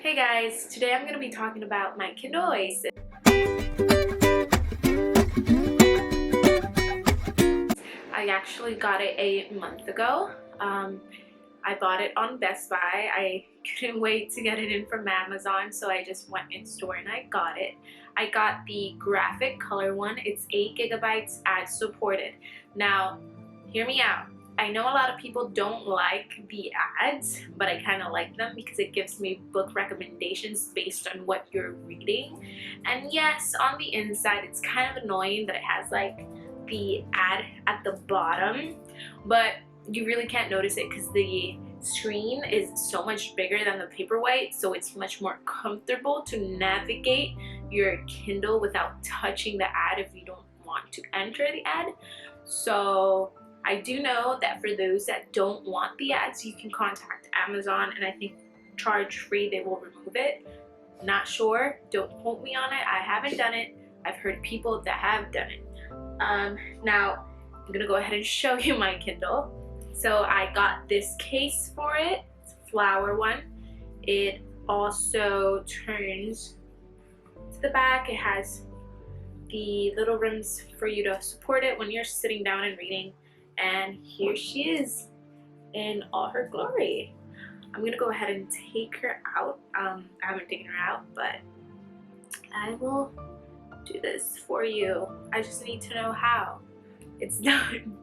Hey guys, today I'm going to be talking about my Kindle Oasis. I actually got it a month ago. I bought it on Best Buy. I couldn't wait to get it in from Amazon, so I just went in store and I got it. I got the graphic color one. It's 8 gigabytes ad supported. Now, hear me out. I know a lot of people don't like the ads, but I kind of like them because it gives me book recommendations based on what you're reading. And yes, on the inside, it's kind of annoying that it has like the ad at the bottom, but you really can't notice it because the screen is so much bigger than the Paperwhite, so it's much more comfortable to navigate your Kindle without touching the ad if you don't want to enter the ad. So I do know that for those that don't want the ads, you can contact Amazon, and I think charge free they will remove it. Not sure, don't quote me on it. I haven't done it. I've heard people that have done it. Now I'm gonna go ahead and show you my Kindle. So I got this case for it. It's a flower one. It also turns to the back. It has the little rims for you to support it when you're sitting down and reading. And here she is in all her glory. I'm gonna go ahead and take her out. I haven't taken her out, but I will do this for you. I just need to know how it's done.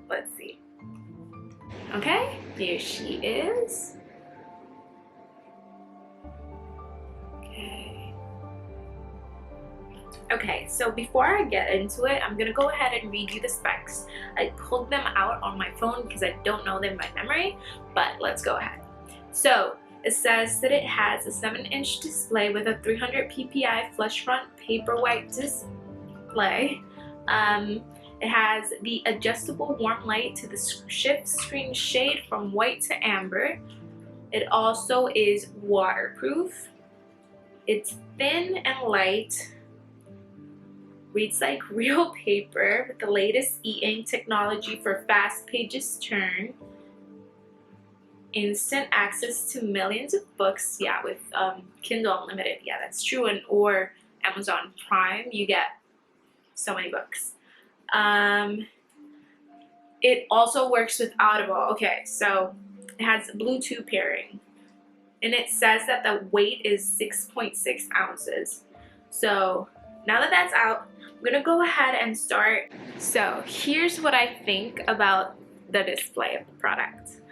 Let's see. Okay, here she is. Okay, so before I get into it, I'm gonna go ahead and read you the specs. I pulled them out on my phone because I don't know them by memory, but let's go ahead. So it says that it has a 7-inch display with a 300 ppi flush front Paperwhite display. It has the adjustable warm light to the shift screen shade from white to amber. It also is waterproof. It's thin and light. Reads like real paper with the latest e-ink technology for fast pages turn. Instant access to millions of books. Yeah, with Kindle Unlimited. Yeah, that's true. And or Amazon Prime, you get so many books. It also works with Audible. Okay, so it has Bluetooth pairing. And it says that the weight is 6.6 ounces. So now that that's out, I'm gonna go ahead and start. So here's what I think about the display of the product.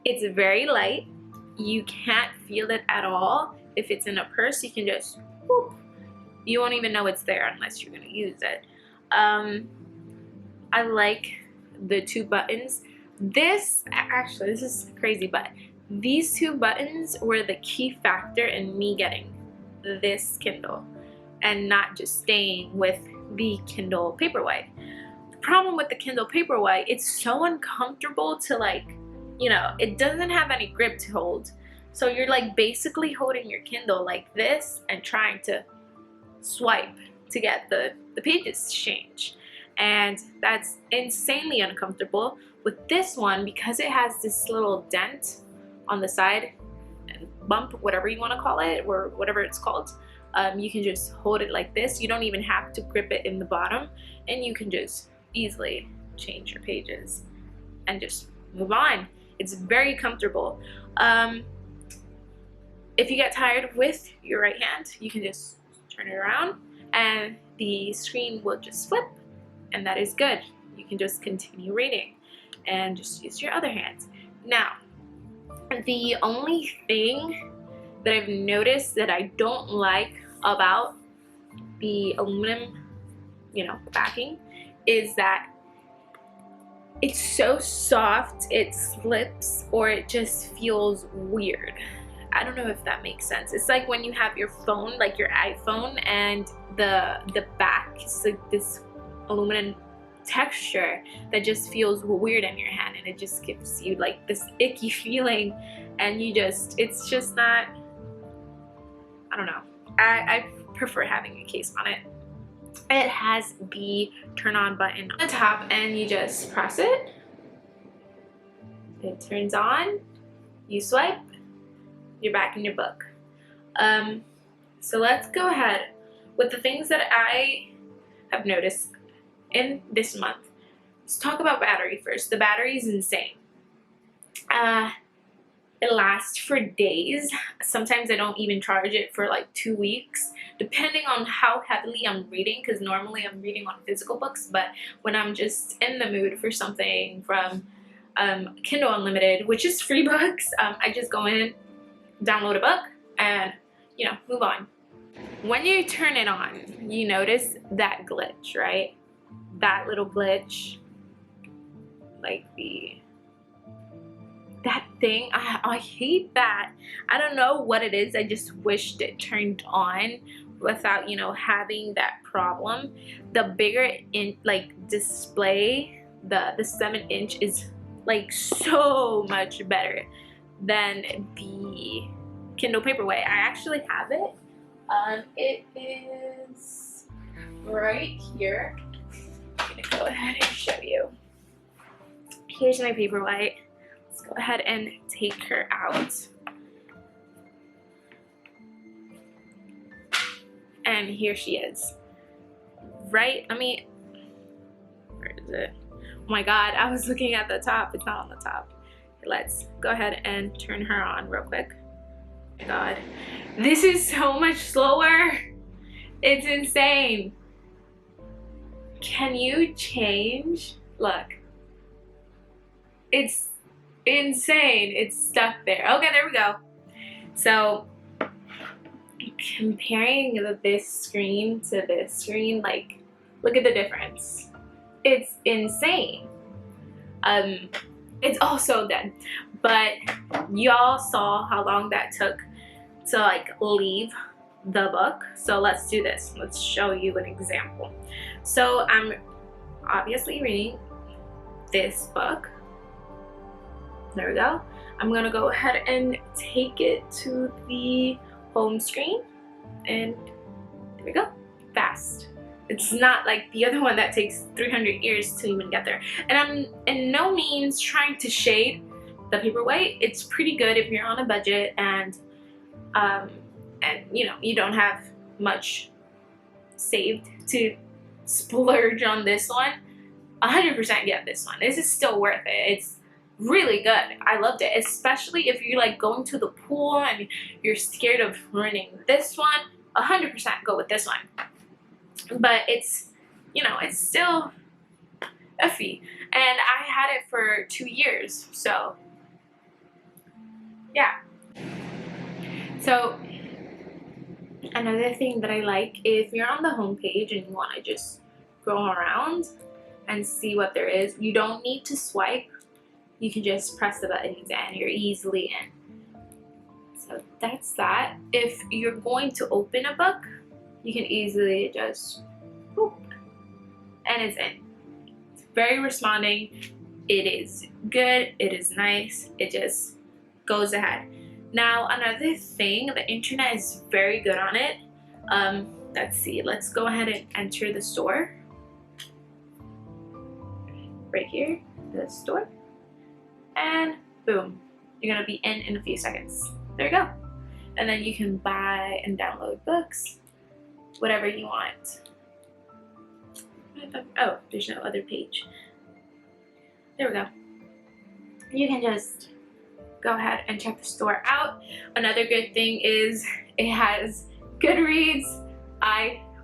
It's very light. You can't feel it at all. If it's in a purse, you can just whoop. You won't even know it's there unless you're gonna use it. I like the two buttons. This is crazy, but these two buttons were the key factor in me getting this Kindle and not just staying with the Kindle Paperwhite. The problem with the Kindle Paperwhite, it's so uncomfortable to it doesn't have any grip to hold. So you're like basically holding your Kindle like this and trying to swipe to get the pages to change. And that's insanely uncomfortable. With this one, because it has this little dent on the side, bump, whatever you want to call it, or whatever it's called, you can just hold it like this. You don't even have to grip it in the bottom, and you can just easily change your pages and just move on. It's very comfortable. If you get tired with your right hand, you can just turn it around and the screen will just flip, and that is good. You can just continue reading and just use your other hand. Now, the only thing that I've noticed that I don't like about the aluminum, backing, is that it's so soft, it slips, or it just feels weird. I don't know if that makes sense. It's like when you have your phone, like your iPhone, and the back is like this aluminum texture that just feels weird in your hand, and it just gives you like this icky feeling, and it's just not, I don't know. I prefer having a case on it. It has the turn on button on the top, and you just press it. It turns on, you swipe, you're back in your book. So let's go ahead with the things that I have noticed in this month. Let's talk about battery first. The battery is insane. It lasts for days. Sometimes I don't even charge it for like 2 weeks, depending on how heavily I'm reading, because normally I'm reading on physical books, but when I'm just in the mood for something from Kindle Unlimited, which is free books, I just go in, download a book, and move on. When you turn it on, you notice that glitch, right? That little glitch, like that thing. I hate that. I don't know what it is. I just wished it turned on without having that problem. The bigger display, the 7-inch is like so much better than the Kindle Paperwhite. I actually have it. It is right here. I'm gonna go ahead and show you. Here's my Paperwhite. Let's go ahead and take her out. And here she is. Right? Where is it? Oh my god, I was looking at the top. It's not on the top. Let's go ahead and turn her on real quick. Oh my god. This is so much slower. It's insane. Can you change? Look. It's insane. It's stuck there. Okay, there we go. So comparing this screen to this screen, like, look at the difference. It's insane. It's also dead, but y'all saw how long that took to like leave the book. So let's do this. Let's show you an example. So I'm obviously reading this book. There we go. I'm gonna go ahead and take it to the home screen, and there we go. Fast. It's not like the other one that takes 300 years to even get there. And I'm in no means trying to shade the Paperwhite. It's pretty good if you're on a budget and you don't have much saved to splurge on this one. 100% get this one. This is still worth it. It's really good. I loved it, especially if you're like going to the pool and you're scared of ruining this one. 100% go with this one. But it's it's still iffy, and I had it for 2 years, so yeah. So another thing that I like, if you're on the home page and you want to just go around and see what there is, you don't need to swipe. You can just press the buttons and you're easily in. So that's that. If you're going to open a book, you can easily just boop, and it's in. It's very responding. It is good. It is nice. It just goes ahead. Now, another thing, the internet is very good on it. Let's see. Let's go ahead and enter the store. Right here, the store. And boom, you're gonna be in a few seconds. There you go. And then you can buy and download books, whatever you want. Oh, there's no other page. There we go. You can just go ahead and check the store out. Another good thing is it has Goodreads.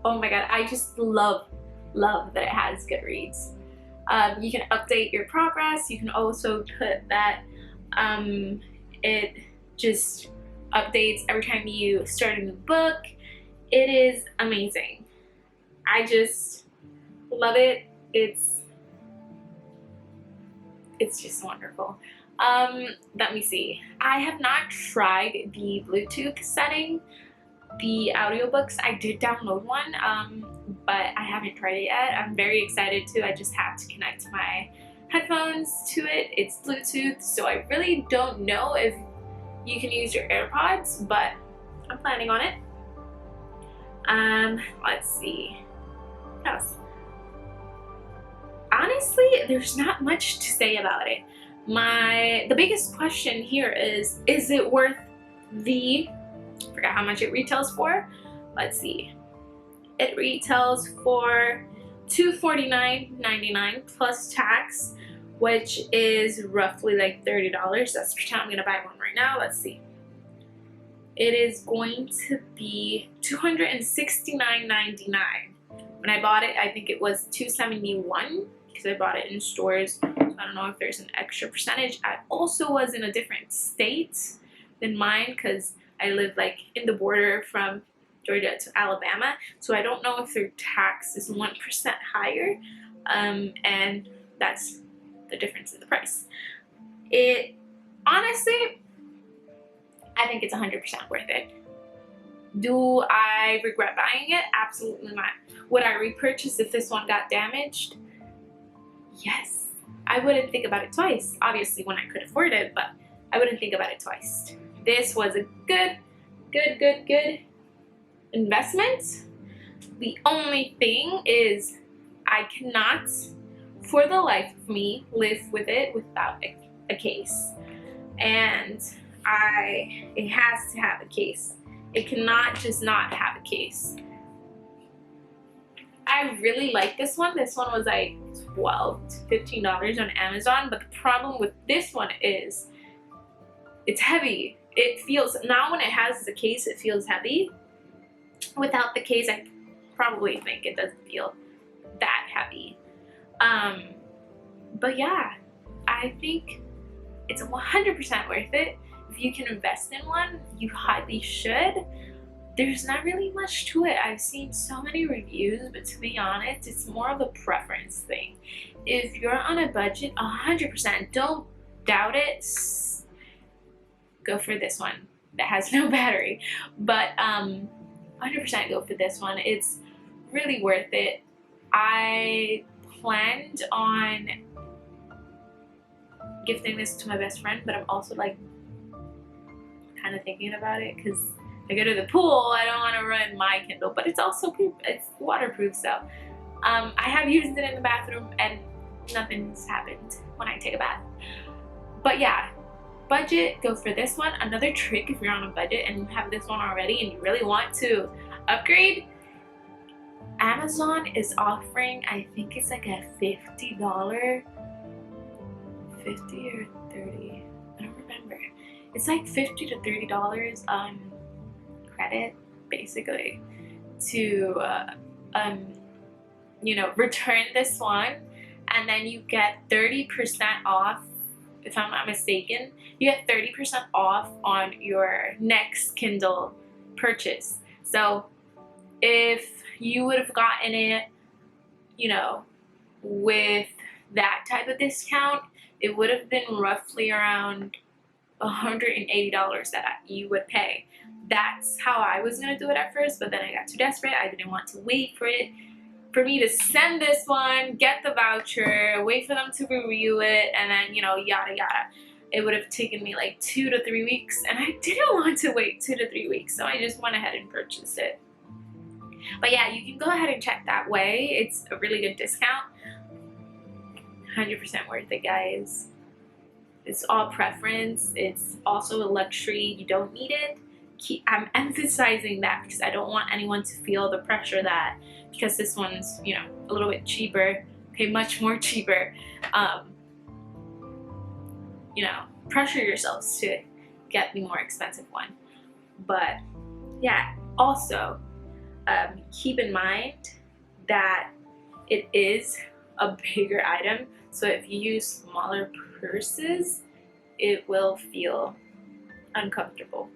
Oh my god, I just love that it has Goodreads. You can update your progress. You can also put that it just updates every time you start a new book. It is amazing. I just love it. It's just wonderful. Let me see. I have not tried the Bluetooth setting. The audiobooks, I did download one, but I haven't tried it yet. I'm very excited to. I just have to connect my headphones to it. It's Bluetooth, so I really don't know if you can use your AirPods, but I'm planning on it. Let's see. What else? Honestly, there's not much to say about it. The biggest question here is it worth the Forgot how much it retails for. Let's see. It retails for $249.99 plus tax, which is roughly like $30. Let's pretend I'm gonna buy one right now. Let's see. It is going to be $269.99. When I bought it, I think it was $271 because I bought it in stores. So I don't know if there's an extra percentage. I also was in a different state than mine because I live like in the border from Georgia to Alabama. So I don't know if their tax is 1% higher. And that's the difference in the price. It honestly, I think it's 100% worth it. Do I regret buying it? Absolutely not. Would I repurchase if this one got damaged? Yes. I wouldn't think about it twice. Obviously when I could afford it, but I wouldn't think about it twice. This was a good investment. The only thing is I cannot, for the life of me, live with it without a case. And it has to have a case. It cannot just not have a case. I really like this one. This one was like $12 to $15 on Amazon, but the problem with this one is it's heavy. It feels, now when it has the case, it feels heavy. Without the case, I probably think it doesn't feel that heavy. But yeah, I think it's 100% worth it. If you can invest in one, you highly should. There's not really much to it. I've seen so many reviews, but to be honest, it's more of a preference thing. If you're on a budget, 100%, don't doubt it. Go for this one that has no battery. But 100% go for this one. It's really worth it. I planned on gifting this to my best friend, but I'm also like kind of thinking about it because I go to the pool, I don't want to ruin my Kindle, but it's also it's waterproof, so I have used it in the bathroom and nothing's happened when I take a bath. But yeah, budget, go for this one. Another trick if you're on a budget and you have this one already and you really want to upgrade, Amazon is offering, I think it's like a $50, 50 or 30, I don't remember. It's like $50 to $30 on credit, basically, to you know, return this one, and then you get 30% off. If I'm not mistaken, you get 30% off on your next Kindle purchase. So if you would have gotten it, you know, with that type of discount, it would have been roughly around $180 that you would pay. That's how I was gonna do it at first, but then I got too desperate. I didn't want to wait for me to send this one, get the voucher, wait for them to review it, and then, you know, yada yada. It would have taken me like 2 to 3 weeks, and I didn't want to wait 2 to 3 weeks, so I just went ahead and purchased it. But yeah, you can go ahead and check that way. It's a really good discount. 100% worth it, guys. It's all preference. It's also a luxury. You don't need it. I'm emphasizing that because I don't want anyone to feel the pressure that because this one's, you know, a little bit cheaper, pay much more cheaper, you know, pressure yourselves to get the more expensive one. But yeah, also keep in mind that it is a bigger item, so if you use smaller purses, it will feel uncomfortable.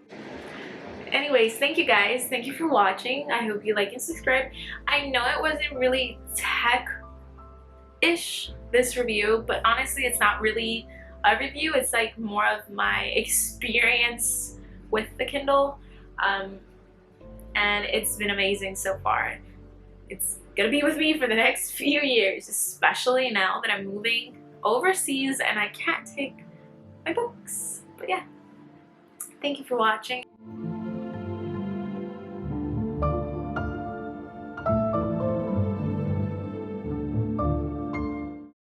Anyways, thank you guys. Thank you for watching. I hope you like and subscribe. I know it wasn't really tech-ish, this review, but honestly, it's not really a review. It's like more of my experience with the Kindle. And it's been amazing so far. It's gonna be with me for the next few years, especially now that I'm moving overseas and I can't take my books. But yeah, thank you for watching.